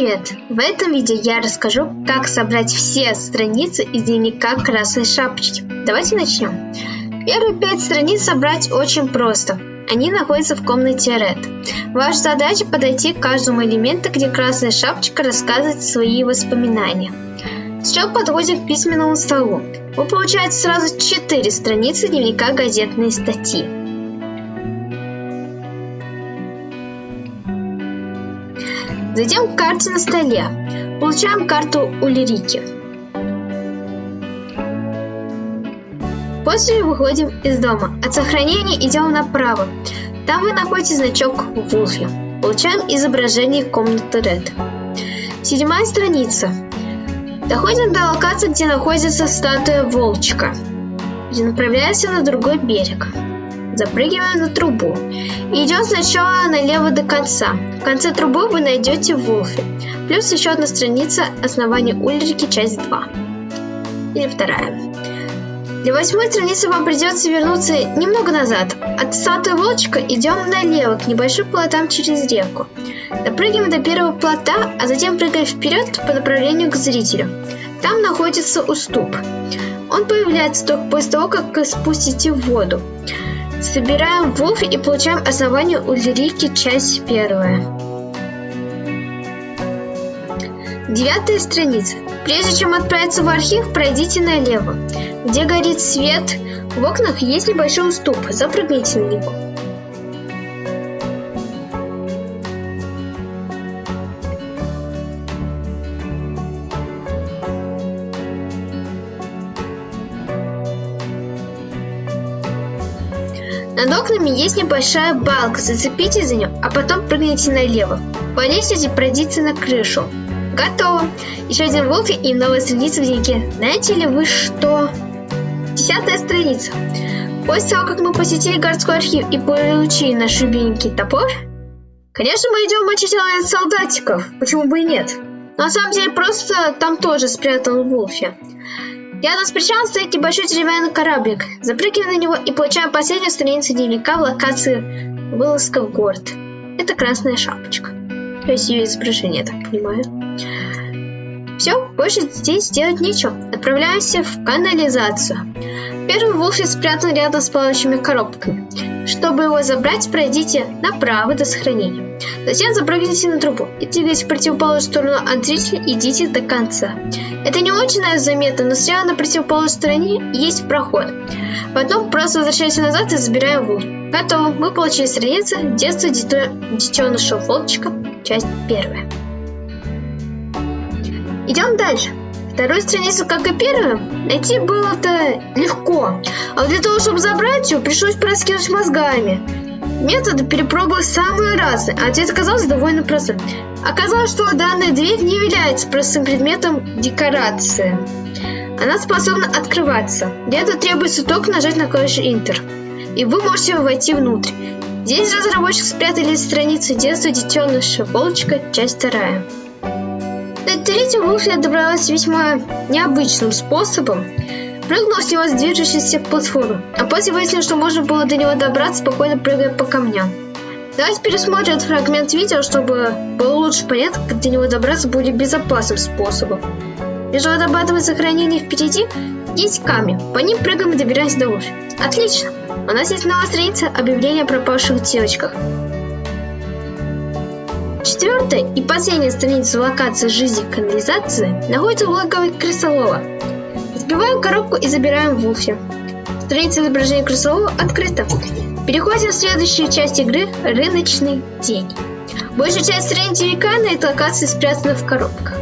привет! В этом видео я расскажу, как собрать все страницы из дневника Красной Шапочки. Давайте начнем. Первые 5 страниц собрать очень просто. Они находятся в комнате Red. Ваша задача подойти к каждому элементу, где Красная Шапочка рассказывает свои воспоминания. Сначала подходим к письменному столу. Вы получаете сразу 4 страницы дневника газетной статьи. Затем к карте на столе. Получаем карту Ульрики. После выходим из дома. От сохранения идем направо. Там вы находите значок Вулфи. Получаем изображение комнаты Red. 7-я страница. Доходим до локации, где находится статуя Волчка. И направляемся на другой берег. Запрыгиваем на трубу. И идем сначала налево до конца. В конце трубы вы найдете Вулфи. Плюс еще одна страница «Основание Ульрики», часть 2. Или 2. Для 8-й страницы вам придется вернуться немного назад. От статуи Волчка идем налево, к небольшим плотам через реку. Допрыгиваем до первого плота, а затем прыгаем вперед по направлению к зрителю. Там находится уступ. Он появляется только после того, как вы спустите в воду. Собираем Вулфи и получаем основание Ульрики, часть 1. 9-я страница. Прежде чем отправиться в архив, пройдите налево. Где горит свет, в окнах есть небольшой уступ. Запрыгните на него. Над окнами есть небольшая балка, зацепитесь за нее, а потом прыгните налево. По лестнице пройдите на крышу. Готово! Еще один Вулфи и новая страница в дневнике. Знаете ли вы что? 10-я страница. После того, как мы посетили городской архив и получили наш любименький топор, конечно, мы идем мочить солдатиков, почему бы и нет. Но на самом деле просто там тоже спрятан Вулфи. Рядом с причалом стоит небольшой деревянный кораблик. Запрыгиваем на него и получаем последнюю страницу дневника в локации вылазка в город. Это Красная Шапочка. То есть ее изображение, я так понимаю. Все, больше здесь делать нечего. Отправляемся в канализацию. Первый Вулфи спрятан рядом с плавающими коробками. Чтобы его забрать, пройдите направо до сохранения. Затем запрыгните на трубу и двигаясь в противоположную сторону от зрителя, идите до конца. Это не очень заметно, но слева на противоположной стороне есть проход. Потом просто возвращаемся назад и забираем Вулфи. Готово. Мы получили страницу «Детство детеныша Волчка», часть 1. Идем дальше. Вторую страницу, как и первую, найти было-то легко. А для того, чтобы забрать ее, пришлось проскинуть мозгами. Методы перепробовали самые разные, а ответ оказался довольно простым. Оказалось, что данная дверь не является простым предметом декорации. Она способна открываться. Для этого требуется только нажать на клавишу Enter. И вы можете войти внутрь. Здесь разработчики спрятали страницы «Детство детеныша Волчка», часть 2. До третьего Вулфи добралась весьма необычным способом. Прыгнул с него с движущейся платформы, а после выяснил, что можно было до него добраться, спокойно прыгая по камням. Давайте пересмотрим этот фрагмент видео, чтобы было лучше понятно, как до него добраться будет безопасным способом. Между водопадом и сохранением впереди есть камни, по ним прыгаем и добираемся до Вулфи. Отлично! У нас есть новая страница объявления о пропавших девочках. 4-я и последняя страница локации жизни канализации находится в логове крысолова. Сбиваем коробку и забираем Вулфи. Страница изображения крысолова открыта. Переходим в следующую часть игры «Рыночный день». Большая часть страниц дневника на этой локации спрятана в коробках.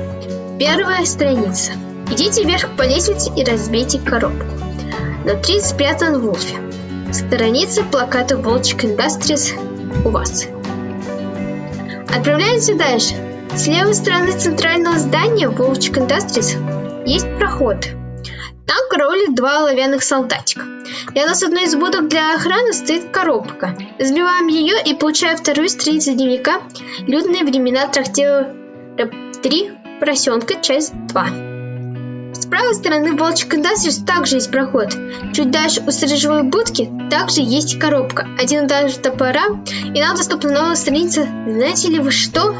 1-я страница. Идите вверх по лестнице и разбейте коробку. Внутри спрятан Вулфи. Страница плаката Волчек Industries у вас. Отправляемся дальше. С левой стороны центрального здания Волчек Industries есть проход. Там караулят 2 оловянных солдатика. Рядом с одной из будок для охраны стоит коробка. Сбиваем ее и получаем 2-ю страницу дневника «Людные времена трактира 3. Поросенка», часть 2. С правой стороны Волчек Industries также есть проход. Чуть дальше у сторожевой будки также есть коробка. Один удар топора, и нам доступна новая страница. Знаете ли вы что?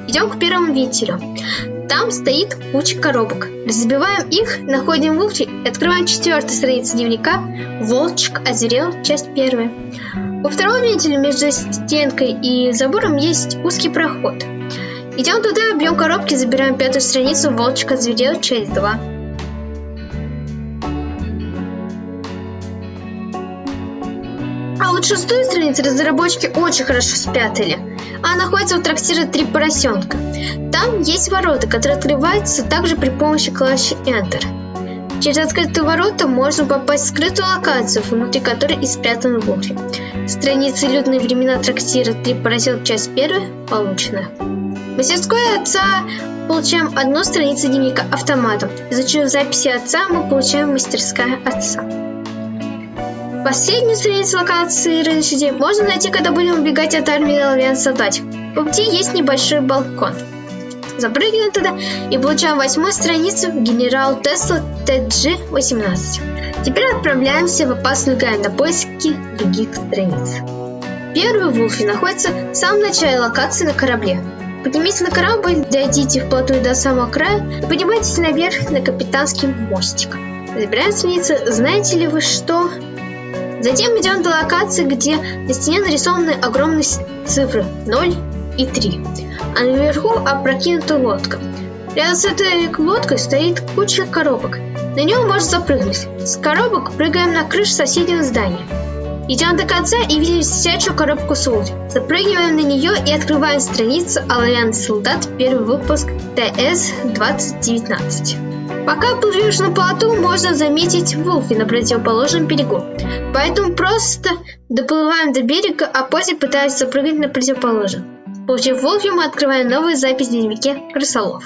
Идем к первому вентилю. Там стоит куча коробок. Разбиваем их, находим Вулфи и открываем 4-ю страницу дневника «Волчик озверел», часть 1. У второго вентиля между стенкой и забором есть узкий проход. Идем туда, бьем коробки, забираем 5-ю страницу «Волчик озверел», часть 2. А вот 6-ю страницу разработчики очень хорошо спрятали. Она находится в трактире «Три поросенка». Там есть ворота, которые открываются также при помощи клавиши Enter. Через открытые ворота можно попасть в скрытую локацию, внутри которой и спрятан Вулфи. Страницы «Людные времена трактира «Три поросенка», часть 1» получена. В мастерской отца получаем 1 страницу дневника автоматом. Изучив записи отца, мы получаем мастерская отца. Последнюю страницу локации рыночных людей можно найти, когда будем убегать от армии Альянс солдатик. По пути есть небольшой балкон. Запрыгиваем туда и получаем 8-ю страницу «Генерал Тесла TG-18». Теперь отправляемся в опасную гавань на поиски других страниц. Первый Вулфи находится в самом начале локации на корабле. Поднимитесь на корабль, дойдите вплотную до самого края и поднимайтесь наверх на капитанский мостик. Забираем страницу «Знаете ли вы что?». Затем идем до локации, где на стене нарисованы огромные цифры 0 и 3, а наверху опрокинута лодка. Рядом с этой лодкой стоит куча коробок. На нее можно запрыгнуть. С коробок прыгаем на крышу соседнего здания. Идем до конца и видим сидячую коробку с Вулфи. Запрыгиваем на нее и открываем страницу «Альянс солдат», первый выпуск ТС-2019. Пока плывешь на плоту, можно заметить Вулфи на противоположном берегу. Поэтому просто доплываем до берега, а после пытаемся запрыгнуть на противоположный. Получив Вулфи, мы открываем новую запись в дневнике крысолов.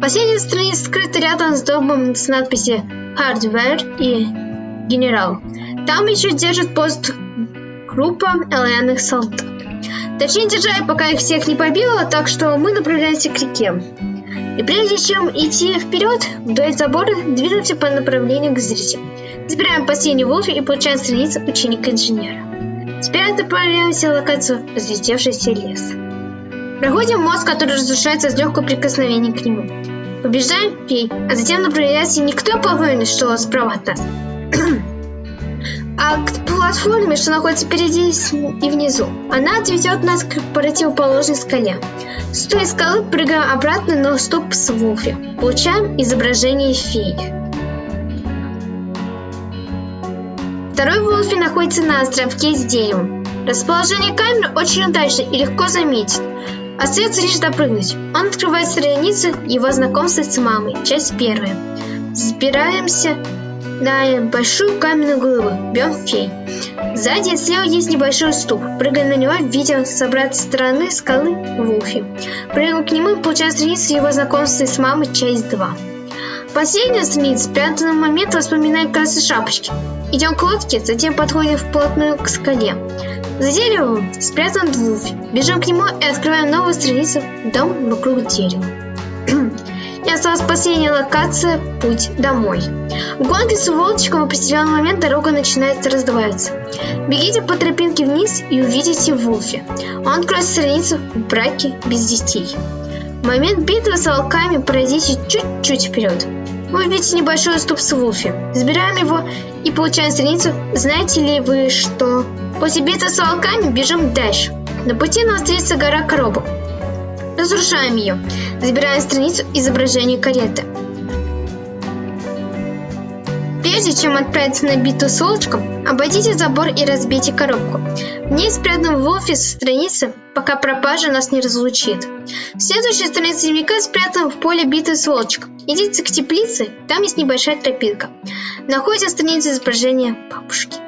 Последняя страница скрыта рядом с домом с надписью «Hardware» и «Генерал». Там еще держит пост группа оловянных солдат. Точнее держали, пока их всех не побило, так что мы направляемся к реке. И прежде чем идти вперед, вдоль забора движемся по направлению к зрителям. Забираем последний Вулфи и получаем страницу ученика-инженера. Теперь отправляемся в локацию «Разлетевшийся лес». Проходим мост, который разрушается с легкого прикосновения к нему. Побеждаем Фей, а затем направляется не к той платформе, что справа от нас, а к платформе, что находится впереди и внизу. Она отведет нас к противоположной скале. С той скалы прыгаем обратно на уступ с Вулфи. Получаем изображение феи. Второй Вулфи находится на островке с деревом. Расположение камеры очень удачно и легко заметить. Остается лишь допрыгнуть. Он открывает страницу его знакомства с мамой, часть 1. Забираемся на большую каменную глыбу, бьем фей. Сзади и слева есть небольшой уступ. Прыгаем на него, видим с обратной стороны скалы Вулфи. Прыгаем к нему и получаем страницу его знакомства с мамой, часть 2. Последняя страница спрятана в момент воспоминаний красной шапочки. Идем к лодке, затем подходим вплотную к скале. За деревом спрятан Вулфи. Бежим к нему и открываем новую страницу «Дом вокруг дерева». И осталась последняя локация «Путь домой». В гонке с волчиком в определенный момент дорога начинает раздваиваться. Бегите по тропинке вниз и увидите Вулфи. Он откроет страницу «В браке без детей». В момент битвы с волками пройдите чуть-чуть вперед. Вы увидите небольшой уступ с Вулфи. Забираем его и получаем страницу «Знаете ли вы что?». После битвы с волками бежим дальше. На пути нам встретится гора коробок. Разрушаем ее. Забираем страницу изображения кареты. Прежде чем отправиться на битву с волчком, обойдите забор и разбейте коробку. В ней спрятан Вулфи со страницы, пока пропажа нас не разлучит. Следующая страница дневника спрятана в поле битвы с волчком. Идите к теплице, там есть небольшая тропинка. Находите страницу изображения бабушки.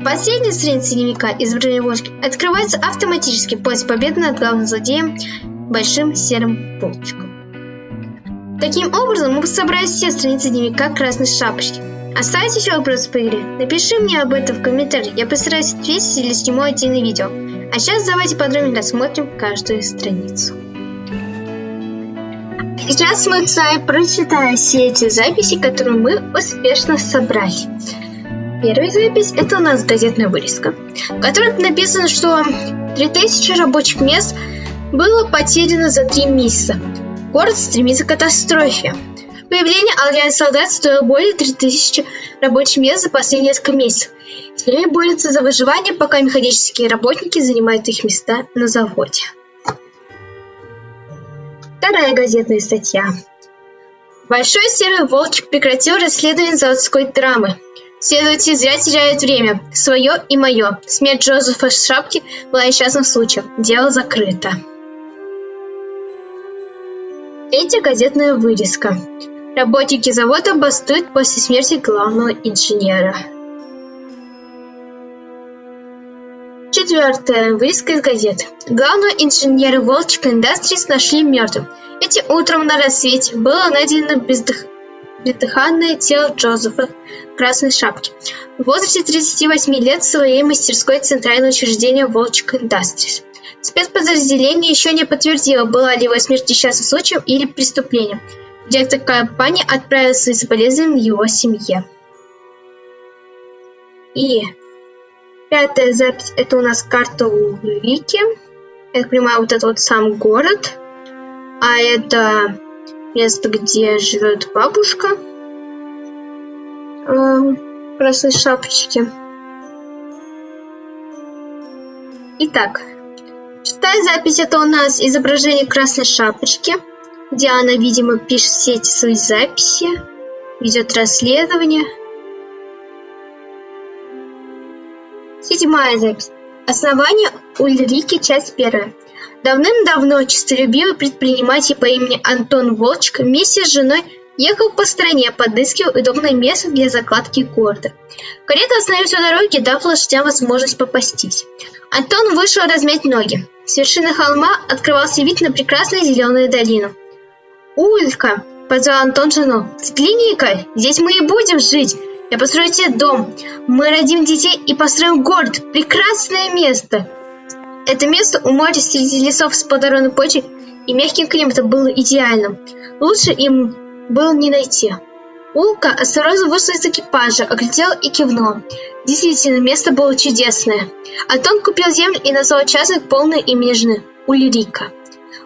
Последняя страница дневника изображения волчки открывается автоматически после победы над главным злодеем большим серым волчком. Таким образом, мы собрали все страницы дневника красной шапочки. Остались еще вопросы по игре? Напиши мне об этом в комментариях, я постараюсь ответить или сниму отдельное видео. А сейчас давайте подробнее рассмотрим каждую страницу. Сейчас мы с вами прочитаем все эти записи, которые мы успешно собрали. Первая запись – это у нас газетная вырезка, в которой написано, что 3000 рабочих мест было потеряно за 3 месяца. Город стремится к катастрофе. Появление альянса солдат стоило более 3000 рабочих мест за последние несколько месяцев. С ними борются за выживание, пока механические работники занимают их места на заводе. Вторая газетная статья. Большой серый волчик прекратил расследование заводской драмы. Следователи зря теряют время. Свое и мое. Смерть Джозефа Шапки была несчастным случаем. Дело закрыто. Третья газетная вырезка. Работники завода бастуют после смерти главного инженера. Четвертая вырезка из газет. Главного инженера Волчек Industries нашли мертвым. Этим утром на рассвете было найдено бездыханное тело Джозефа Красной Шапки в возрасте 38 лет в своей мастерской центрального учреждения Волчек Industries. Спецподразделение еще не подтвердило, была ли его смерть несчастным случаем или преступлением. Директор компании отправил свои соболезнования его семье. И пятая запись – это у нас карта Улрики. Я так понимаю, вот это вот сам город. А это место, где живет бабушка Красной Шапочки. Итак, шестая запись – это у нас изображение Красной Шапочки, где она, видимо, пишет все эти свои записи, ведет расследование. Седьмая запись. Основание Ульрики, часть 1. Давным-давно честолюбивый предприниматель по имени Антон Волчек вместе с женой ехал по стране, подыскивая удобное место для закладки города. Карета остановилась у дороги, дав лошадям возможность попастись. Антон вышел размять ноги. С вершины холма открывался вид на прекрасную зеленую долину. «Улька!» – позвал Антон жену. «Взгляни-ка, здесь мы и будем жить. Я построю тебе дом. Мы родим детей и построим город. Прекрасное место!» Это место у моря среди лесов с плодородной почвой и мягким климатом было идеальным. Лучше им было не найти. Улка осторожно вышла из экипажа, оглядела и кивнула. Действительно, место было чудесное. Антон купил землю и назвал участок полное имя жены – Ульрика.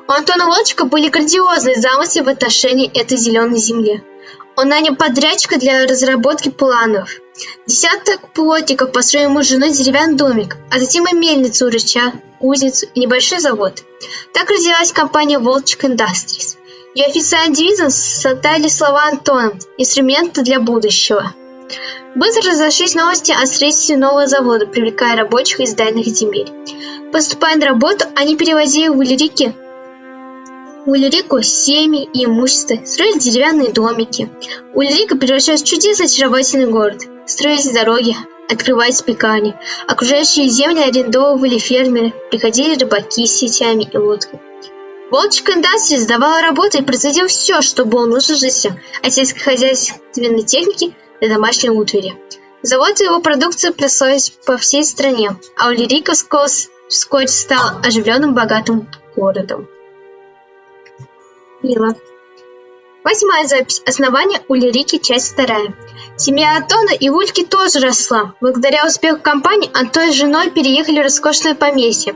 У Антона Волчка были грандиозные замыслы в отношении этой зеленой земли. Он нанял подрядчика для разработки планов. Десяток плотников построил ему с женой деревянный домик, а затем и мельницу, рычаг, кузницу и небольшой завод. Так родилась компания Волчек Industries. Ее официальным девизом стали слова Антона «Инструменты для будущего». Быстро разошлись новости о строительстве нового завода, привлекая рабочих из дальних земель. Поступая на работу, они перевозили в Ульрику семьи и имущество, строили деревянные домики. Ульрика превращалась в чудесный очаровательный город. Строились дороги, открывались пекарни. Окружающие земли арендовывали фермеры, приходили рыбаки с сетями и лодками. Волчек Industries давала работу и производил все, что было нужно жителям, от сельскохозяйственной техники до домашней утвари. Завод и его продукция прославились по всей стране, а Ульрика вскоре стал оживленным, богатым городом. Мило. Восьмая запись. Основание Ульрики, часть 2. Семья Антона и Ульки тоже росла. Благодаря успеху компании Антон с женой переехали в роскошное поместье.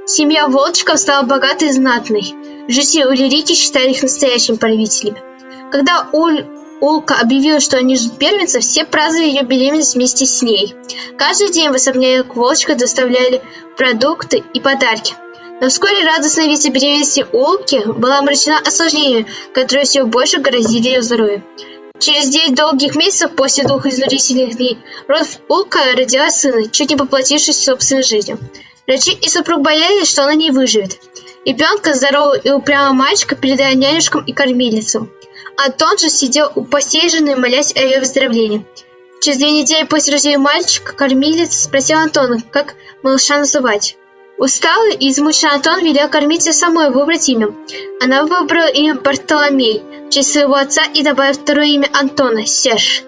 Семья Волчков стала богатой и знатной. Жители Ульрики считали их настоящими правителями. Когда Улка объявила, что они ждут первенца, все праздновали ее беременность вместе с ней. Каждый день в особняк Волчка доставляли продукты и подарки. Но вскоре радостная весть о беременности Улки была омрачена осложнениями, которые все больше грозили ее здоровью. Через 9 долгих месяцев после 2 изнурительных дней Улка родила сына, чуть не поплатившись собственной жизнью. Врачи и супруг боялись, что она не выживет. Ребенка, здорового и упрямого мальчика, передали нянюшкам и кормилицам. Антон же сидел у постели жены, молясь о ее выздоровлении. Через 2 недели после рождения мальчика кормилица спросила Антона, как малыша называть. Усталый и измученный Антон велел кормилице самой выбрать имя. Она выбрала имя Бартоломей в честь своего отца и добавила второе имя Антона – Серж.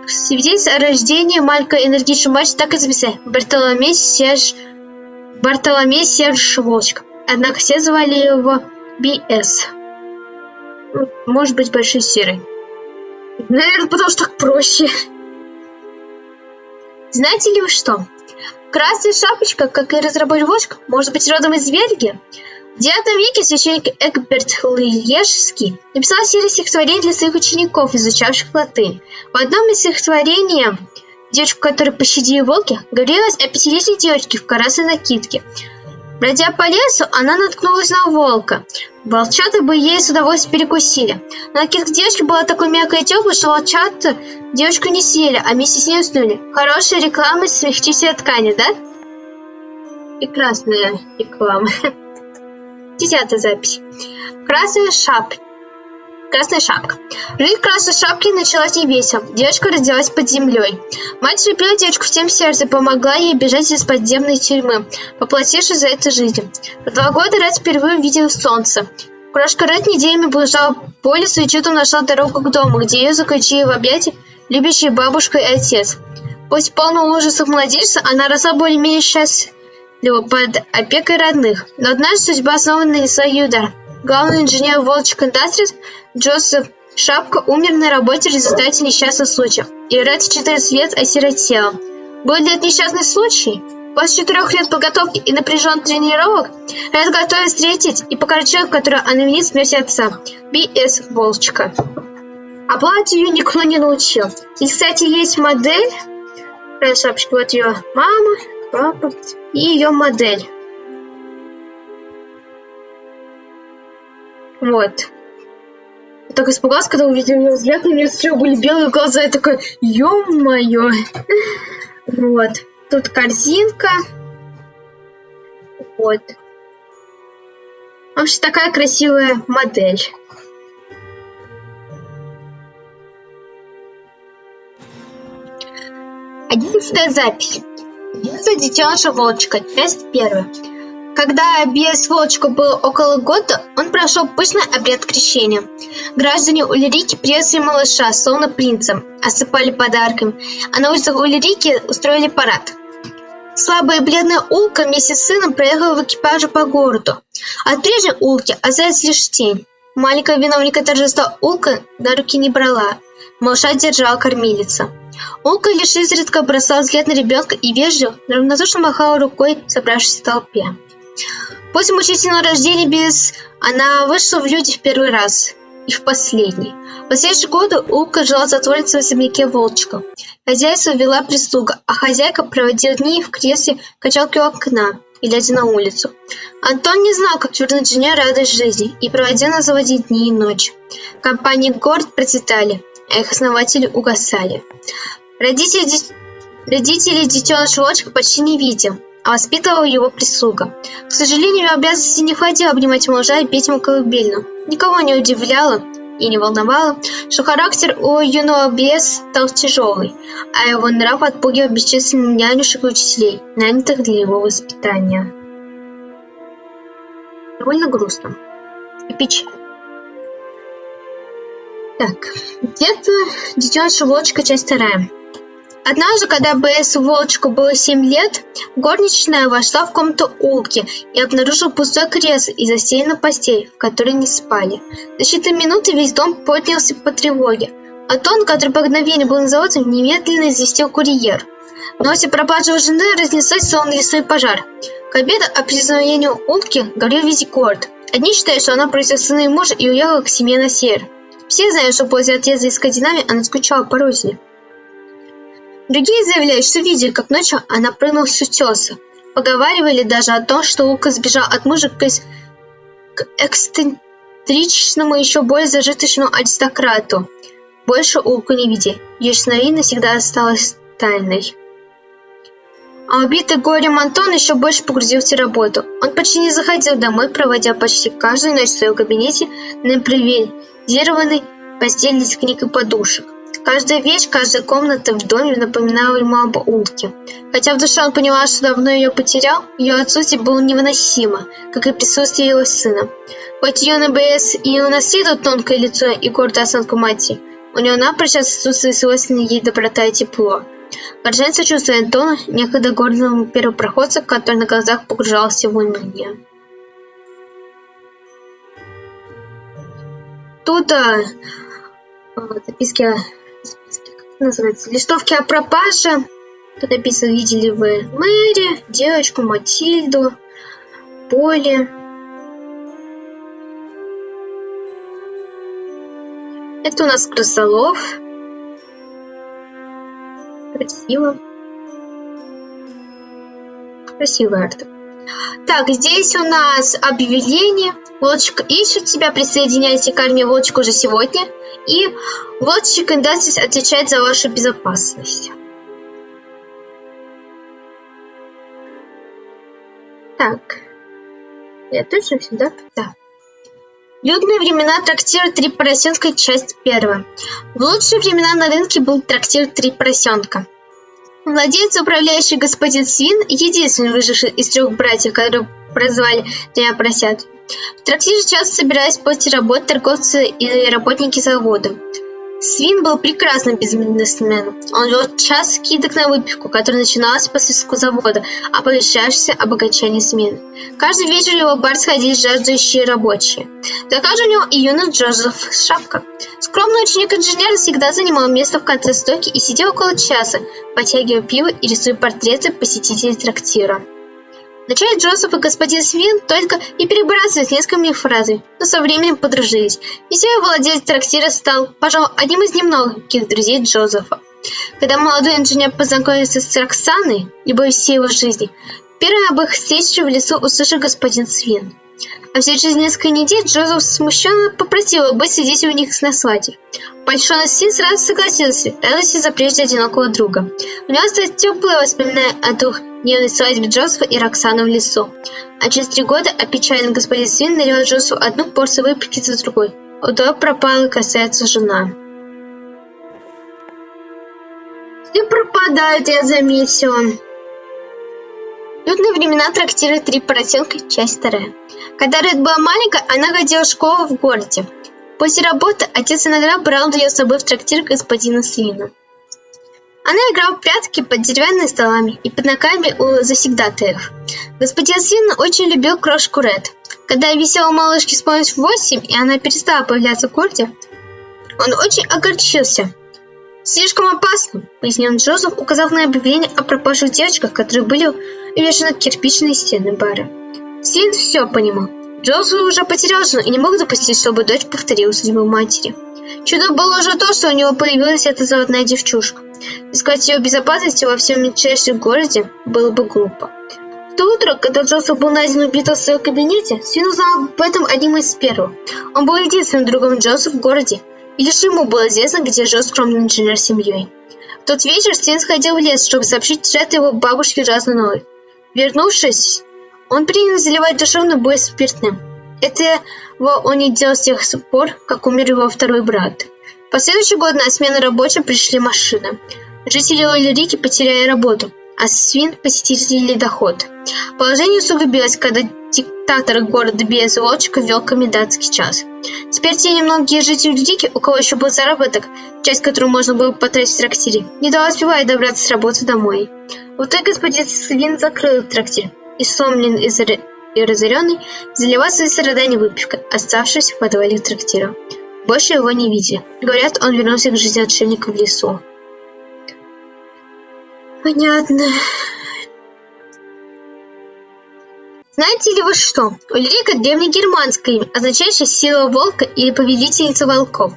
Свидетельство о рождении маленького энергичного мальчика так и записали – Бартоломей Серж Волчек. Однако все звали его Би-Эс. Может быть, Большой Серый. Наверное, потому что так проще. Знаете ли вы что? Красная шапочка, как и разработчик, может быть родом из Бельгии? В IX веке священник Эгберт Лиежский написал серию стихотворений для своих учеников, изучавших латынь. В одном из стихотворений «Девочку, которую пощадили волки» говорилось о 5-летней девочке в красной накидке. Бродя по лесу, она наткнулась на волка. Волчата бы ей с удовольствием перекусили. Но накидка девочки была такой мягкой и теплой, что волчата девочку не съели, а вместе с ней уснули. Хорошая реклама смягчителя ткани, да? Прекрасная реклама. 10-я запись. Красная шапка. Жизнь красной шапки началась невесело. Девочка родилась под землей. Мать любила девочку всем сердцем, помогла ей бежать из подземной тюрьмы, поплатившись за это жизнью. В 2 года Ред впервые увидела солнце. Крошка Ред неделями блуждала по лесу и чудом нашла дорогу к дому, где ее заключили в объятия любящие бабушка и отец. После полного ужаса младенца она росла более-менее счастлива под опекой родных. Но однажды судьба снова нанесла ей удар. Главный инженер Волчек Industries Джозеф Шапка умер на работе в результате несчастного случая, и Ред в 14 лет осиротела. Был ли это несчастный случай? После 4 лет подготовки и напряженных тренировок Ред готовилась встретить и покорить человека, которого она винит в смерти отца, Би.С. Волчка. А платью ее никто не научил. И, кстати, есть модель. Шапочка, вот ее мама, папа и ее модель. Вот. Я так испугалась, когда увидела ее взгляд, у нее сначала были белые глаза, я такая, ё-моё. Вот. Тут корзинка. Вот. В общем, такая красивая модель. 11-я запись. Детство детеныша Волчка. Часть 1. Когда без Волчка было около года, он прошел пышный обряд крещения. Граждане Ульрики приветствовали малыша, словно принцем, осыпали подарками, а на улицах Ульрики устроили парад. Слабая и бледная Улка вместе с сыном проехала в экипаже по городу. От прежней Улки осталась лишь тень. Маленького виновника торжества Улка на руки не брала. Малыша держала кормилица. Улка лишь изредка бросала взгляд на ребенка и вежливо, равнодушно махала рукой собравшейся толпе. После мучительного рождения она вышла в люди в первый раз и в последний. В последующие годы Улка жила затворницей в особняке Волчка. Хозяйство вела прислуга, а хозяйка проводила дни в кресле качалки у окна, глядя на улицу. Антон не знал, как вернуть жене радость жизни, и проводил на заводе дни и ночи. Компании город процветали, а их основатели угасали. Родители детеныша Волчка почти не видел, а воспитывала его прислуга. К сожалению, ее обязанности не входило обнимать малыша и петь ему колыбельную. Никого не удивляло и не волновало, что характер у юного бес стал тяжелый, а его нрав отпугивал бесчисленных нянюшек и учителей, нанятых для его воспитания. Довольно грустно и печально. Так, детство детеныша Волчка, часть 2. Однажды, когда Б.С. Волчку было 7 лет, горничная вошла в комнату Улки и обнаружила пустое кресло и застеленную постель, в которой не спали. За считанные минуты весь дом поднялся по тревоге. Антон, который по мгновению был на заводе, немедленно известил курьер. Новость о пропаже его жены разнеслась, словно лесной пожар. К обеду о присоединении Улки говорил весь город. Одни считают, что она бросила сына и мужа и уехала к семье на север. Все знают, что после отъезда из Скандинавии она скучала по родине. Другие заявляют, что видели, как ночью она прыгнула с утеса. Поговаривали даже о том, что Улка сбежала от мужа к эксцентричному, еще более зажиточному аристократу. Больше Улку не видели. Ее исчезновение навсегда осталось тайной. А убитый горем Антон еще больше погрузился в работу. Он почти не заходил домой, проводя почти каждую ночь в своем кабинете на импровизированной постели из книг и подушек. Каждая вещь, каждая комната в доме напоминала ему об Улке. Хотя в душе он понимал, что давно ее потерял, ее отсутствие было невыносимо, как и присутствие его сына. Хоть юный Б.С. и унаследовал тонкое лицо и гордую осанку матери, у него напрочь отсутствует свойственная ей доброта и тепло. Горжань сочувствует Антону, некогда гордому первопроходцу, который на глазах погружался в уныние. Тут записки, как называется, листовки о пропаже. Тут написано, видели вы Мэри, девочку, Матильду, Полли. Это у нас крысолов. Красиво. Красивый арт. Так, здесь у нас объявление. Волчик ищет тебя, присоединяйте к армии Волчика уже сегодня. И Волчик Industries отвечает за вашу безопасность. Так. Я тоже сюда? Да. Людные времена, трактир «Три поросенка», часть 1. В лучшие времена на рынке был трактир «Три поросенка». Владелец, управляющий господин Свин, единственный выживший из 3 братьев, которых прозвали «Тремя поросят». В трактире часто собирались после работы торговцы и работники завода. Свин был прекрасным бизнесменом. Он вел час скидок на выпивку, которая начиналась после завода, оповещавшейся об окончании смены. Каждый вечер в его бар сходили жаждущие рабочие. Также у него и юный Джозеф Шапка. Скромный ученик-инженер всегда занимал место в конце стойки и сидел около часа, потягивая пиво и рисуя портреты посетителей трактира. Вначале Джозеф и господин Свин только и перебрасывались несколькими фразами, но со временем подружились. Веселый владелец трактира стал, пожалуй, одним из немногих друзей Джозефа. Когда молодой инженер познакомился с Роксаной, любовью всей его жизни, первой об их встрече в лесу услышал господин Свин. А все через несколько недель Джозеф смущенно попросил его быть свидетелем у них на свадьбе. Польщенный Свин сразу согласился, радуясь за прежде одинокого друга. У него остались теплые воспоминания о двухдневной свадьбе Джозефа и Роксаны в лесу. А через 3 года опечаленный господин Свин налил Джозефу одну порцию выпивки за другой. У того пропала и касается жена. Все пропадают, я заметила. Людные времена, трактира «Три поросенка», часть 2. Когда Ред была маленькая, она ходила в школу в городе. После работы отец иногда брал ее с собой в трактир господина Свина. Она играла в прятки под деревянными столами и под ногами у завсегдатаев. Господин Свин очень любил крошку Ред. Когда веселой малышке исполнилось 8, и она перестала появляться в городе, он очень огорчился. «Слишком опасно», — пояснил Джозеф, указав на объявление о пропавших девочках, которые были увешаны в кирпичные стены бара. Свин все понимал. Джозеф уже потерял жену и не мог допустить, чтобы дочь повторила судьбу матери. Чудо было уже то, что у него появилась эта заводная девчушка. Искать ее безопасности во всем мельчайшем городе было бы глупо. В то утро, когда Джозеф был найден убитым в своем кабинете, Свин узнал об этом одним из первых. Он был единственным другом Джозефа в городе, и лишь ему было известно, где жил скромный инженер с семьей. В тот вечер Свин сходил в лес, чтобы сообщить Ред его бабушке ужасную новость. Вернувшись, он принялся заливать душевную боль спиртным. Этого он не делал с тех пор, как умер его второй брат. В последующий год на смену рабочим пришли машины. Жители Ульрики потеряли работу, а Свин посетили доход. Положение усугубилось, когда диктатор города Биэс Волчика ввел комендантский час. Теперь те немногие жители Ульрики, у кого еще был заработок, часть которого можно было потратить в трактире, не успевали добраться с работы домой. В итоге господин Свин закрыл трактир, и сломленный и разоренный заливал свои страдания выпивкой, оставшись в подвале трактира. Больше его не видели. Говорят, он вернулся к жизни отшельника в лесу. Понятно. Знаете ли вы что? Ульрика – древнегерманское имя, означающее «сила волка» или «повелительница волков».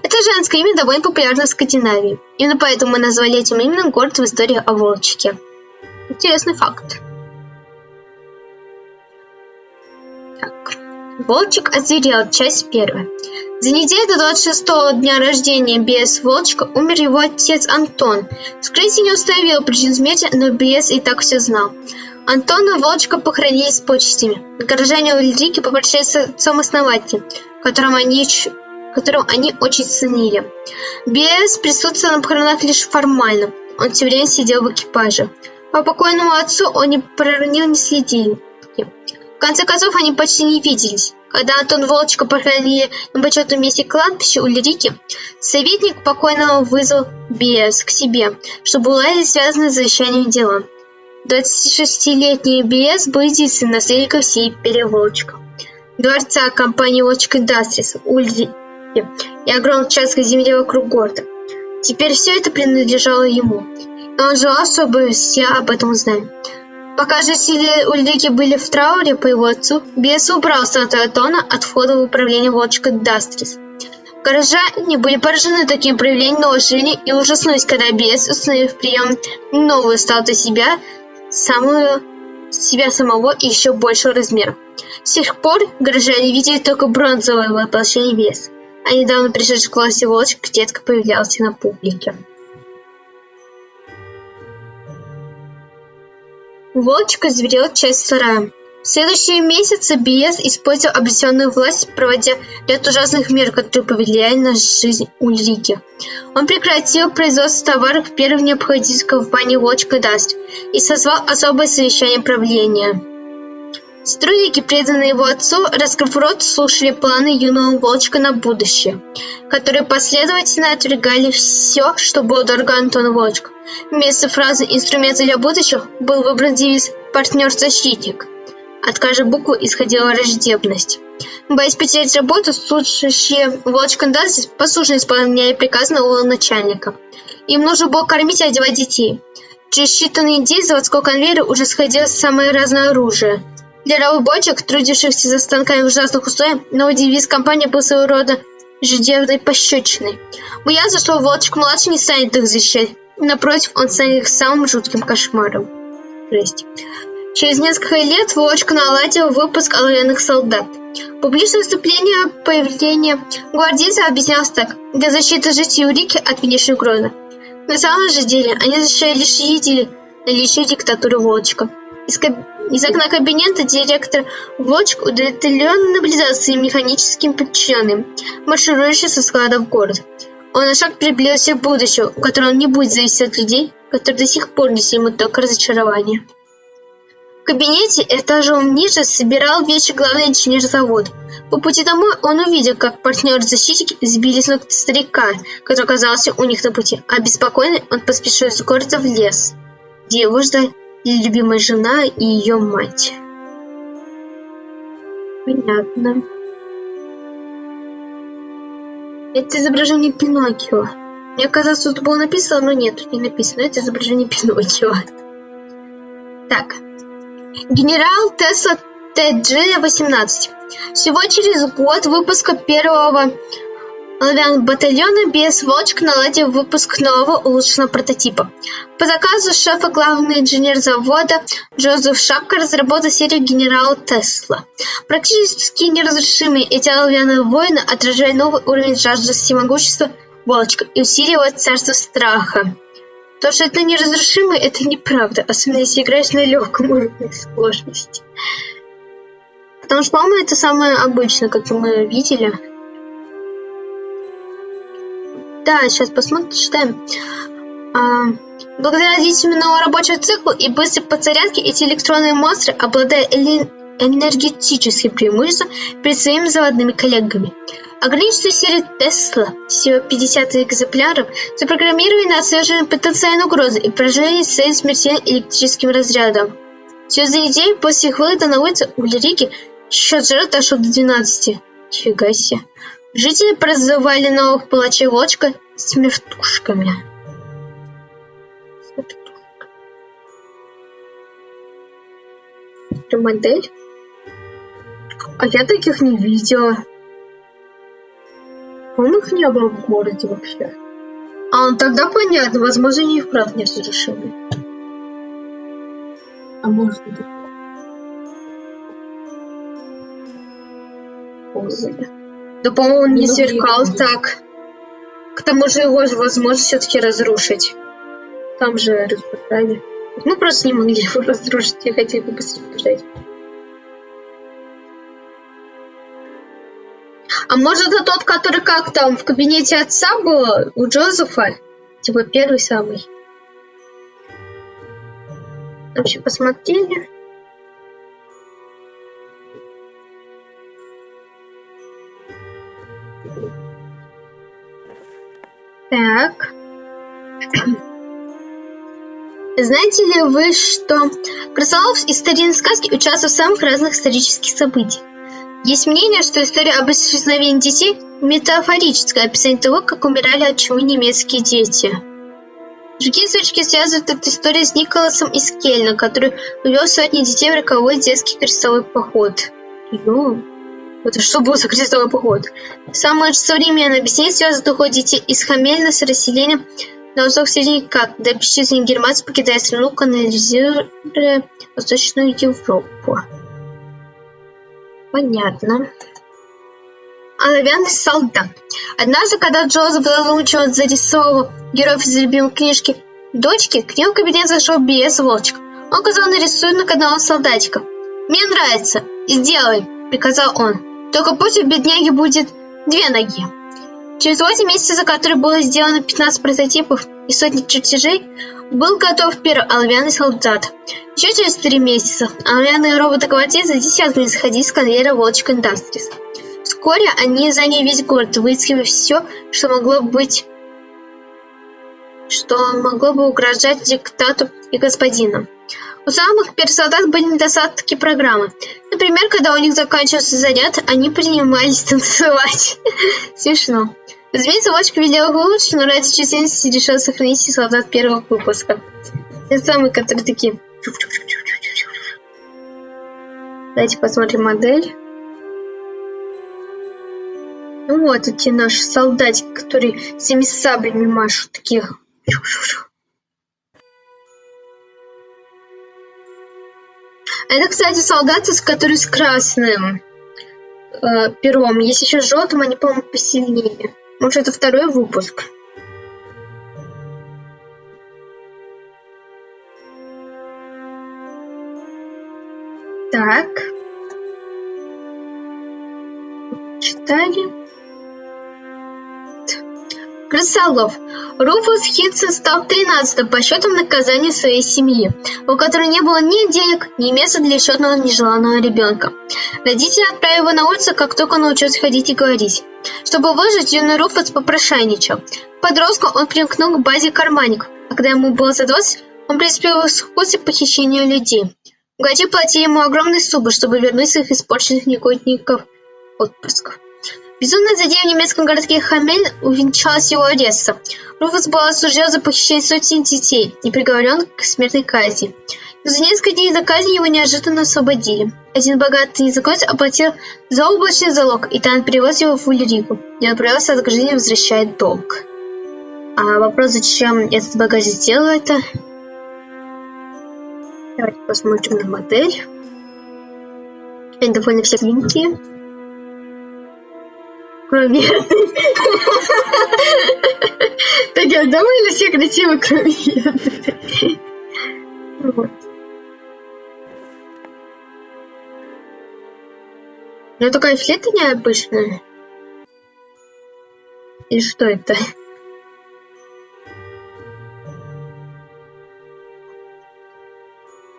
Это женское имя довольно популярно в Скандинавии. Именно поэтому мы назвали этим именем город в истории о Волчике. Интересный факт. Так. Волчик озверел, часть 1. За неделю до 26-го дня рождения Биэс Волчика умер его отец Антон. Вскрытие не установило причин смерти, но Биэс и так все знал. Антона Волчика похоронили с почестями. Горожане Ульрики попрощались с отцом основателем, которым они очень ценили. Биэс присутствовал на похоронах лишь формально. Он все время сидел в экипаже. По покойному отцу он не проронил, не следил. В конце концов, они почти не виделись. Когда Антон Волчика похоронили на почетном месте кладбища Ульрики, советник покойного вызвал Биэс к себе, чтобы уладить связанные с завещанием дела. 26-летний Биэс был единственным наследником всей империи Волчика. Дворца компании Волчик Industries, Ульрики и огромный участок земли вокруг города. Теперь все это принадлежало ему. Он жил особо, все об этом знаем. Пока жители Ульрики были в трауре по его отцу, бес убрал статую Атона от входа в управление волчка Дастрис. Горожане были поражены таким проявлением новой жизни и ужаснулись, когда бес, установив прием новую статую себя самого и еще большего размера. С тех пор горожане видели только бронзовое воплощение беса, а недавно пришедший к власти волчек редко появлялся на публике. Волчек озверел часть сарая. В следующие месяцы бес использовал обретенную власть, проводя ряд ужасных мер, которые повлияли на жизнь Ульрики. Он прекратил производство товаров первой необходимой компании Волчка Даст и созвал особое совещание правления. Сотрудники, преданные его отцу, раскрыв рот, слушали планы юного Волчка на будущее, которые последовательно отвергали все, что было дорого Антону Волчку. Вместо фразы «инструменты для будущего» был выбран девиз «партнер-защитник». От каждой буквы исходила враждебность. Боясь потерять работу, слушающие Волчка Даст послушно исполняли приказы нового начальника. Им нужно было кормить и одевать детей. Через считанные недели с заводского конвейера уже сходилось самое разное оружие. Для рабочих, трудившихся за станками в ужасных условиях, новый девиз компании был своего рода ежедневной пощечиной. Боялся, что Волчек-младший не станет их защищать. Напротив, он станет их самым жутким кошмаром. Через несколько лет Волчек наладил выпуск оловянных солдат. Публичное выступление появления гвардейцев объяснялось так: для защиты жителей Ульрики от внешней угрозы. На самом же деле, они защищали лишь наличие диктатуры Волчка. Из окна кабинета директор Волчек удовлетворенно наблюдал за своим механическим подчиненным, марширующим со склада в город. Он на шаг приблизился к будущему, в котором он не будет зависеть от людей, которые до сих пор несли ему только разочарование. В кабинете этажом ниже собирал вещи главный инженер завода. По пути домой он увидел, как партнеры-защитники сбили с ног старика, который оказался у них на пути. Обеспокоенный, он поспешил из города в лес, где его ждали любимая жена и ее мать. Понятно. Это изображение Пиноккио. Мне казалось, тут было написано, но нет, тут не написано. Это изображение Пиноккио. Так. Генерал Тесла TG-18. Всего через год выпуска первого оловянного батальона бес Волчек наладил выпуск нового улучшенного прототипа. По заказу шефа главный инженер завода Джозеф Шапка разработал серию генерала Тесла. Практически неразрушимые эти оловянные воины отражали новый уровень жажды всемогущества Волчка и усиливали царство страха. То, что это неразрушимые, это неправда, особенно если играешь на легком уровне сложности. Потому что, по-моему, это самое обычное, как мы видели. Да, сейчас посмотрим, читаем. Благодаря длительному рабочему циклу и быстрой подзарядке эти электронные монстры обладают энергетическим преимуществом перед своими заводными коллегами. Ограниченную серию Тесла, всего 50 экземпляров, запрограммировали на отслеживание потенциальной угрозы и поражение целей смертельным электрическим разрядом. Всего за неделю после их выхода на улицу Ульрики счет жертв дошел до 12. Фига себе. Жители прозывали новых палачей Волчка смертушками. Это модель? А я таких не видела. По-моему, их не было в городе вообще. Тогда понятно, возможно, они и вправду неразрушимые. А может быть. Да, по-моему, он не сверкал так. К тому же его возможно все-таки разрушить. Там же разрушали. Мы просто не могли его разрушить и хотели бы быстрее побежать. А может, это тот, который как там в кабинете отца был у Джозефа? Типа первый самый. Вообще посмотрели. Так. Знаете ли вы, что Красолов из старинной сказки участвует в самых разных исторических событиях? Есть мнение, что история об исчезновении детей – метафорическое описание того, как умирали от чумы немецкие дети. Другие источники связывают эту историю с Николасом из Кельна, который увел сотни детей в роковой детский крестовый поход. Это что был за крестовый поход? Самое современное объяснение связывает уход детей из Хамельна с расселением на восток Средней как до бесчисленных германцев, покидая страну, колонизируя Восточную Европу. Понятно. Оловянный солдат. Однажды, когда Джозеф задумчиво зарисовывал героев из любимой книжки дочки, к нему в кабинет зашел Б.С. Волчек. Он указал на рисунок одного солдатика. «Мне нравится. Сделай», — приказал он. «Только пусть у бедняги будет 2 ноги». Через 8 месяцев, за которые было сделано 15 прототипов и сотни чертежей, был готов первый оловянный солдат. Еще через 3 месяца оловянные роботы-гвардейцы десятками сходили с конвейера Волчек Industries. Вскоре они заняли весь город, выискивая все, что могло бы угрожать диктату и господину. У самых первых солдат были недостатки программы. Например, когда у них заканчивался заряд, они принимались танцевать. Смешно. Разумеется, Волчек велел их улучшить, но ради численности решил сохранить и солдат первого выпуска. Те самые, которые такие... Давайте посмотрим модель. Ну вот эти наши солдатики, которые всеми саблями машут, такие. Это, кстати, солдаты, которые с красным пером. Есть еще с желтым, они, по-моему, посильнее. Может, это 2-й выпуск. Так. Читали. Крысолов. Руфус Хитсон стал 13-м по счету наказанием своей семьи, у которой не было ни денег, ни места для еще одного нежеланного ребенка. Родители отправили его на улицу, как только научился ходить и говорить. Чтобы выжить, юный Руфус попрошайничал. Подростком он примкнул к базе карманников, а когда ему было за 20, он преуспел в искусстве похищения людей. Богачи платили ему огромные суммы, чтобы вернуть своих испорченных негодников отпрысков. Безумная затея в немецком городке Хамель увенчалась его арестом. Руфус был осужден за похищение сотен детей и приговорен к смертной казни. Но за несколько дней до казни его неожиданно освободили. Один богатый незнакомец оплатил заоблачный залог, и Тан перевез его в Ульригу, где он отправился от гражданина возвращать долг. А вопрос, зачем этот богач сделал это? Давайте посмотрим на модель. Они довольно все миленькие. Кроме этой. Так я довольно все красивые, кроме этой. Вот. Но такая флейта необычная. И что это?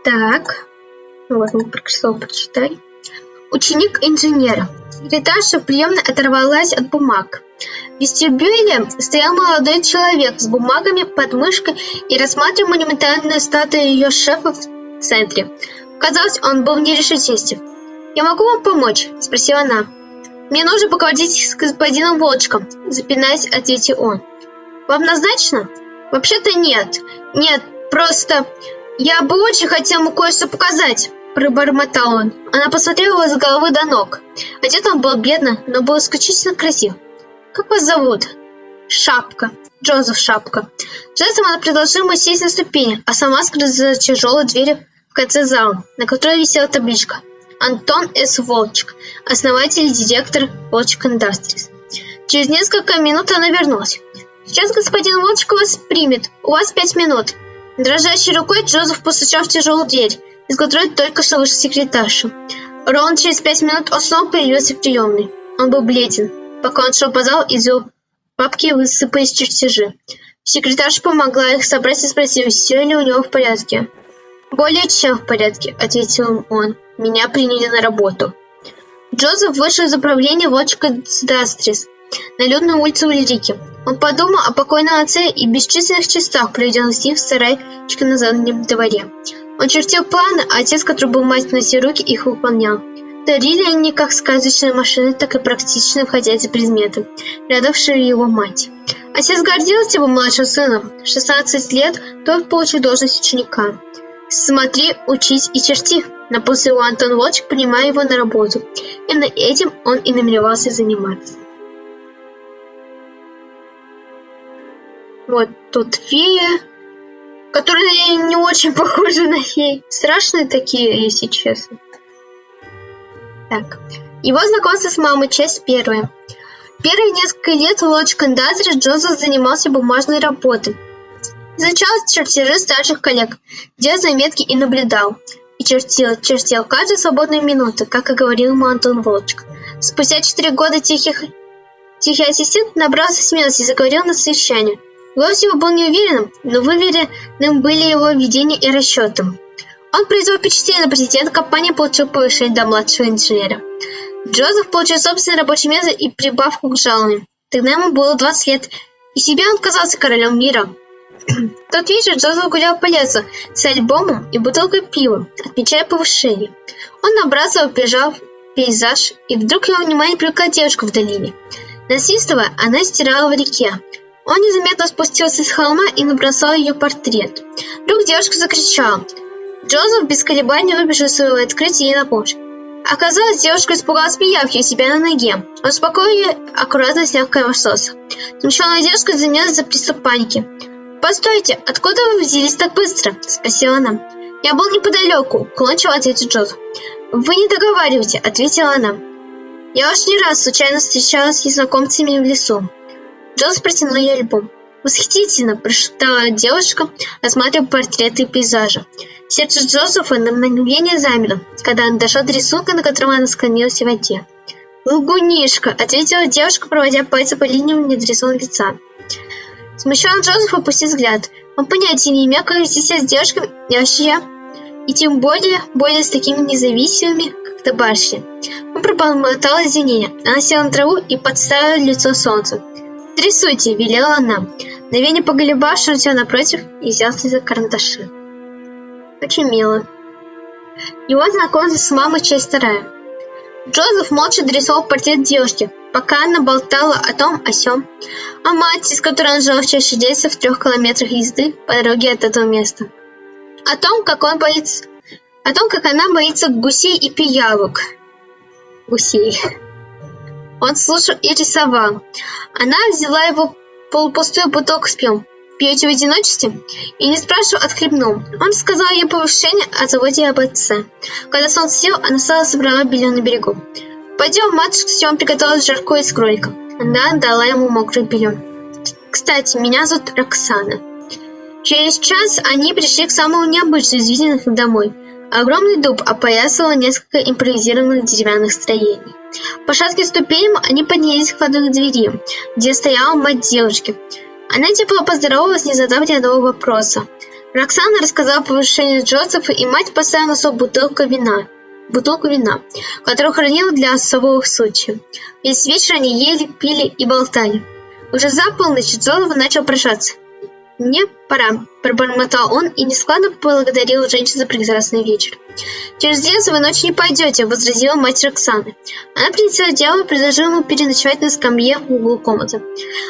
Так. Вот, мы прочитал, почитай. Ученик инженера. Секретарша приемно оторвалась от бумаг. В вестибюле стоял молодой человек с бумагами под мышкой и рассматривал монументальную статую ее шефа в центре. Казалось, он был в нерешительности. «Я могу вам помочь?» – спросила она. «Мне нужно поговорить с господином Волчком», – запинаясь, ответил он. «Вам назначено?» «Вообще-то нет. Нет, просто я бы очень хотел ему кое-что показать», – пробормотал он. Она посмотрела его с головы до ног. Одет он был бедно, но был исключительно красив. «Как вас зовут?» «Шапка. Джозеф Шапка». Жестом она предложила ему сесть на ступени, а сама скрылась за тяжелой дверью в конце зала, на которой висела табличка «Антон С. Волчек, основатель и директор Волчек Industries». Через несколько минут она вернулась. «Сейчас господин Волчек вас примет. У вас 5 минут». Дрожащей рукой Джозеф постучал в тяжелую дверь, из которой только что вышла секретарша. Ровно через 5 минут он снова появился в приемной. Он был бледен. Пока он шел по залу, из его папки высыпались чертежи. Секретарша помогла их собрать и спросила, все ли у него в порядке. «Более чем в порядке», — ответил он. «Меня приняли на работу». Джозеф вышел из управления Волчек Industries на людную улицу Ульрики. Он подумал о покойном отце и бесчисленных часах, проведенных с ним в сарайчике на заднем дворе. Он чертил планы, а отец, который был мать на все руки, их выполнял. Дарили они как сказочные машины, так и практичные входящие предметы, радовавшие его мать. Отец гордился его младшим сыном. В 16 лет тот получил должность ученика. «Смотри, учись и черти», — напутствовал его Антон Волчек, принимая его на работу. Именно этим он и намеревался заниматься. Вот тут фея, которые не очень похожи на фей. Страшные такие, если честно. Так. Его знакомство с мамой, часть первая. Первые несколько лет в лодж-кондутере Джозеф занимался бумажной работой. Изучал чертежи старших коллег, делал заметки и наблюдал. И чертил каждую свободную минуту, как и говорил ему Антон Волчек. Спустя 4 года тихий ассистент набрался смелости и заговорил на совещании. Голос его был неуверенным, но выверенным были его видения и расчеты. Он произвел впечатление на президента компании и получил повышение до младшего инженера. Джозеф получил собственное рабочее место и прибавку к жалованию. Тогда ему было 20 лет, и себе он казался королем мира. В тот вечер Джозеф гулял по лесу с альбомом и бутылкой пива, отмечая повышение. Он набрасывал пейзаж, и вдруг его внимание привлекла девушка в долине. Насвистывая, она стирала в реке. Он незаметно спустился с холма и набросал ее портрет. Вдруг девушка закричала. Джозеф без колебаний выбежал из своего открытия ей на помощь. Оказалось, девушка испугалась пиявки у себя на ноге. Он успокоил ее, аккуратно сняв кровосос. Смущенная девушка занялась за приступ паники. «Постойте, откуда вы взялись так быстро?» – спросила она. «Я был неподалеку», – уклончиво ответил Джозеф. «Вы не договариваете», – ответила она. «Я уж не раз случайно встречалась с незнакомцами в лесу». Джозеф протянул ей альбом. «Восхитительно!» – прошептала девушка, осматривая портреты и пейзажи. Сердце Джозефа на мгновение замерло, когда он дошел до рисунка, на котором она склонилась в воде. «Лгунишка!» – ответила девушка, проводя пальцем по линиям недорисованного лица. Смущенный Джозеф опустил взгляд. Он понятия не имел, как вести себя с девушками и тем более с такими независимыми, как эта барышня. Он пробормотал извинения. Она села на траву и подставила лицо солнцу. «Рисуйте!» – велела она. Мгновение поголебавши, он сел напротив и взялся за карандаши. Очень мило. Его знакомство с мамой, часть вторая. Джозеф молча дорисовал портрет девушки, пока она болтала о том о сём. О матери, с которой он жил в чаще леса в 3 километрах езды по дороге от этого места. О том, как она боится гусей и пиявок. Гусей. Он слушал и рисовал. Она взяла его полупустую бутылку с пивом. «Пьете в одиночестве?» И не спрашивая, отхлебнул. Он сказал ей повышение о заводе и об отце. Когда солнце село, она стала собрала белье на берегу. «Пойдем, матушка, с чем приготовила жаркое из кролика». Она дала ему мокрое белье. «Кстати, меня зовут Роксана». Через час они пришли к самому необычному из виденных им домой. Огромный дуб опоясывал несколько импровизированных деревянных строений. По шатким ступеням они поднялись к входной двери, где стояла мать девушки. Она тепло поздоровалась, не задав ни одного вопроса. Роксана рассказала о повышении Джозефа, и мать поставила на стол бутылку вина, которую хранила для особых случаев. Весь вечер они ели, пили и болтали. Уже за полночь Джозеф начал прощаться. «Мне пора», – пробормотал он и нескладно поблагодарил женщину за прекрасный вечер. «Через лес вы ночью не пойдете», – возразила мать Роксаны. Она принесла дело и предложила ему переночевать на скамье в углу комнаты.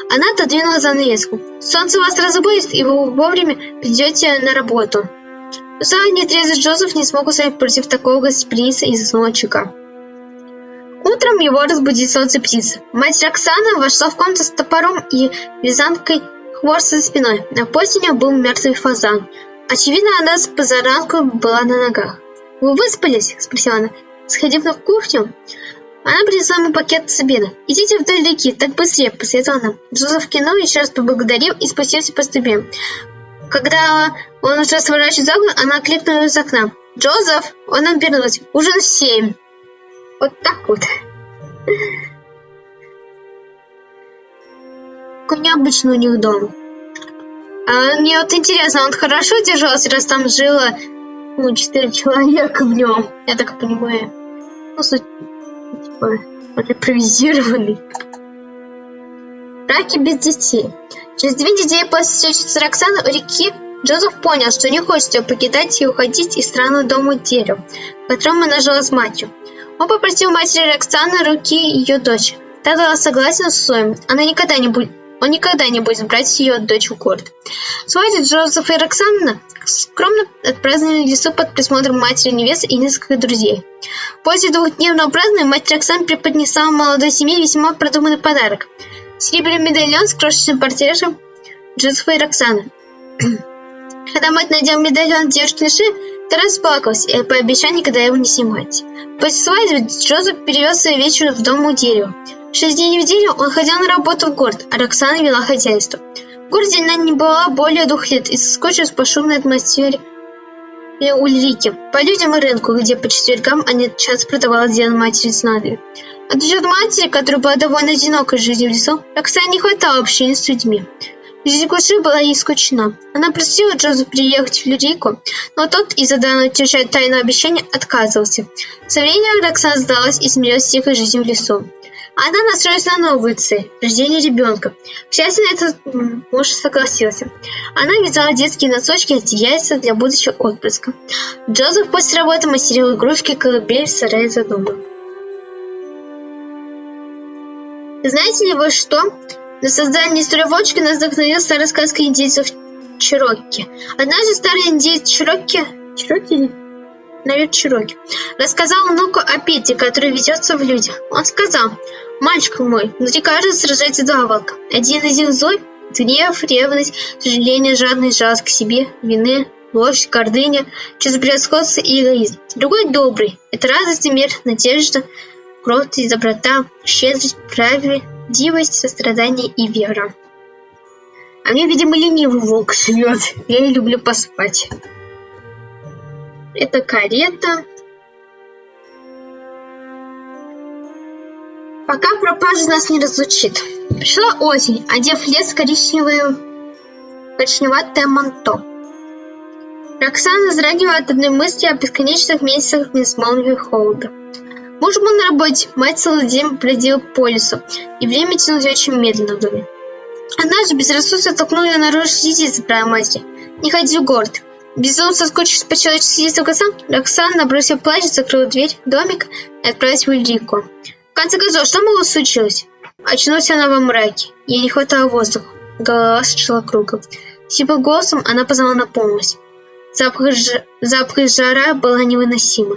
Она отодвинула занавеску. «Солнце вас разбудит, и вы вовремя придете на работу». Усталый нетрезвый Джозеф не смог устоять против такого гостеприимства и заснул очага. Утром его разбудил солнце птица. Мать Роксаны вошла в комнату с топором и вязанкой хвост за спиной. На поясе у нее был мертвый фазан. Очевидно, она с позаранку была на ногах. «Вы выспались?» – спросила она. Сходив в кухню, она принесла ему пакет с обедом. «Идите вдоль реки, так быстрее», – посоветовала она. Джозеф кинул, еще раз поблагодарил и спустился по ступеням. Когда он уже сворачивал за угол, она окликнула его из окна. «Джозеф!» Он обернулся. «Ужин в 7». Вот так вот. Какой необычный у них дом. А мне вот интересно, он хорошо держался, раз там жило 4 человека в нем. Я так понимаю. Ну, суть, типа, он импровизированный. Браки без детей. Через 2 недели после встречи с Роксаной у реки Джозеф понял, что не хочет ее покидать и уходить из странного дома дерева, в котором она жила с матерью. Он попросил матери Роксаны руки ее дочери. Та дала согласие с условием. Она никогда не Он никогда не будет брать ее дочь в город. Свадьбу Джозефа и Роксаны скромно отпраздновали в лесу под присмотром матери невесты и нескольких друзей. После двухдневного празднования мать Роксаны преподнесла молодой семье весьма продуманный подарок – серебряный медальон с крошечным портретом Джозефа и Роксаны. Когда мать надела медальон девушке на шею, та расплакалась и пообещала никогда его не снимать. После свадьбы Джозеф перевез свою вечеру в дом у дерева. 6 дней в неделю он ходил на работу в город, а Роксана вела хозяйство. В городе она не была более 2 лет и соскучилась по шумной атмосфере Ульрики, по людям и рынку, где по четвергам она часто продавала дело матери снадобья. Отличие от матери, которая была довольно одинокой жизнью в лесу, Роксане не хватало общения с людьми. Жизнь глуши была ей скучна. Она просила Джозефа приехать в Ульрику, но тот из-за данного тайного обещания отказывался. Со временем Роксана сдалась и смирилась с тихой жизнью в лесу. Она настроилась на новую цель – рождение ребенка. К счастью, на это муж согласился. Она вязала детские носочки и одеяльца для будущего отпрыска. Джозеф после работы мастерил игрушки колыбель в сарае за домом. Знаете ли вы что? На создание истории волчки нас вдохновил старая сказка индейцев Черокки. Однажды старый индейец Черокки рассказал внуку о Пете, который ведется в людях. Он сказал: «Мальчик мой, внутри каждого сражается 2 волка. Один из них злой, гнев, ревность, сожаление, жадность, жалость к себе, вины, ложь, гордыня, чувство превосходства и эгоизм. Другой добрый. Это радость и мир, надежда, кротость, доброта, щедрость, правдивость, сострадание и вера». А мне, видимо, ленивый волк живет. Я не люблю поспать. Это карета. Пока пропажа нас не разлучит. Пришла осень, одев лес коричневатое манто. Роксана вздрагивала от одной мысли о бесконечных месяцах безмолвия и холода. Муж был на работе, мать целый день бродила по лесу, и время тянулось очень медленно в доме. Однажды безрассудство толкнуло ее наружу следить за правом матери. Не ходи в город. Безумно соскучившись по человеческим детям глазам, Роксана набросила плащ, закрыла дверь домика и отправилась в Ульрику. В конце концов, что могло случилось? Очнулась она во мраке. Ей не хватало воздуха. Голова шла кругом. Сиплым голосом она позвала на помощь. Запах жара была невыносима.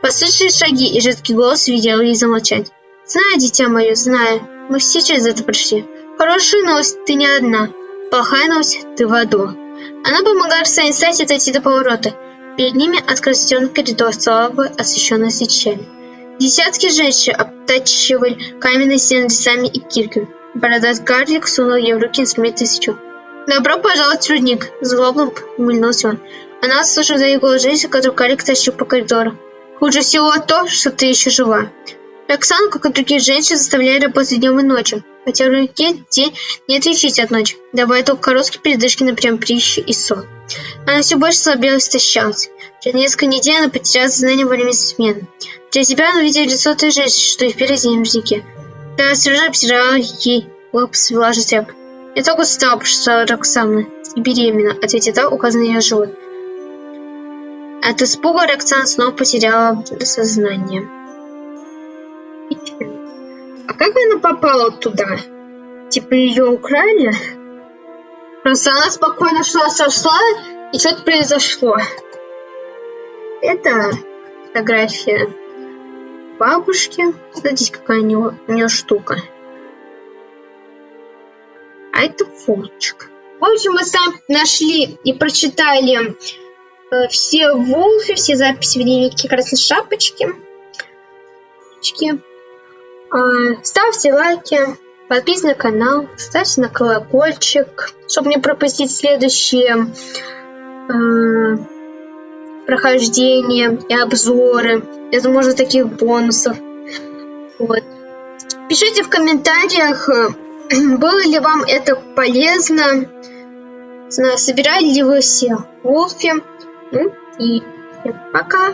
Послышались шаги, и жидкий голос велел ей замолчать. «Знаю, дитя мое, знаю. Мы все через это прошли. Хорошая новость, ты не одна. Плохая новость, ты в аду». Она помогла Роксане встать и дойти до поворота. Перед ними открылся темный коридор, слабо освещенный свечами. Десятки женщин обтачивали каменные стены лесами и кирками. Бородатый Гарлик сунул ей в руки инструмент тысячу. «Добро пожаловать, трудник!» – злобно ухмыльнулся он. Она слышала за голос женщины, которую Гарлик тащил по коридору. «Хуже всего то, что ты еще жива». Роксану, как и других женщин, заставляли работать днем и ночью, хотя в руке день не отличить от ночи, давая только короткие передышки на прием пищи и сон. Она все больше слабела и истощалась. Через несколько недель она потеряла сознание во время смены. Для себя она увидела лицо той женщины, что и впереди в ручнике. Та осторожно обтирала ей лоб с влажной тряпкой. «Я только устала», – прошептала Роксана. «И беременна», – ответила та, указанная на ее живот. От испуга Роксана снова потеряла сознание. А как она попала туда? Типа ее украли? Просто она спокойно шла, и что-то произошло. Это фотография бабушки. Смотрите, какая у нее штука. А это волчик. В общем, мы сами нашли и прочитали все волфи, все записи в дневнике Красной Шапочки. Ставьте лайки, подписывайтесь на канал, ставьте на колокольчик, чтобы не пропустить следующие прохождения и обзоры. Это может таких бонусов. Вот. Пишите в комментариях, было ли вам это полезно, собирали ли вы все волфи. Ну и всем пока.